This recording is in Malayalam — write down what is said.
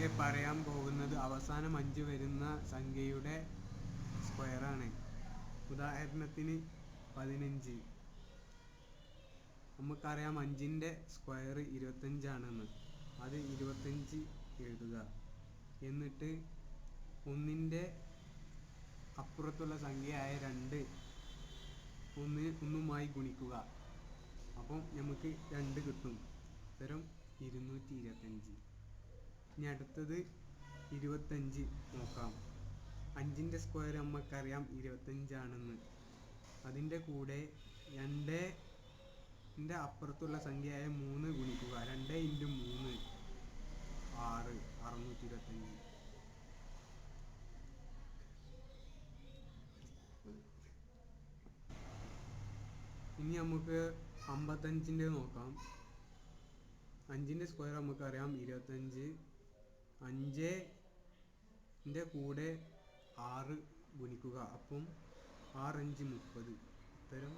ഞാനിവിടെ പറയാൻ പോകുന്നത് അവസാനം 5 വരുന്ന സംഖ്യയുടെ സ്ക്വയറാണ്. ഉദാഹരണത്തിന് 15. നമുക്കറിയാം 5ൻ്റെ സ്ക്വയർ 25 ആണെന്ന്. അത് 25 എഴുതുക. എന്നിട്ട് 1ൻ്റെ അപ്പുറത്തുള്ള സംഖ്യയായ 2 ഒന്നുമായി ഗുണിക്കുക. അപ്പം നമുക്ക് 2 കിട്ടും. ഉത്തരം 225. ഇനി അടുത്തത് 25 നോക്കാം. 5ൻ്റെ സ്ക്വയർ നമുക്കറിയാം 25 ആണെന്ന്. അതിൻ്റെ കൂടെ 2ൻ്റെ അപ്പുറത്തുള്ള സംഖ്യയായ 3 ഗുണിക്കുക. 2 × 3 6, 625. ഇനി നമുക്ക് 55ൻ്റെ നോക്കാം. 5ൻ്റെ സ്ക്വയർ നമുക്കറിയാം 25. 5ൻ്റെ കൂടെ 6 ഗുണിക്കുക. അപ്പം 6 × 5 30. ഉത്തരം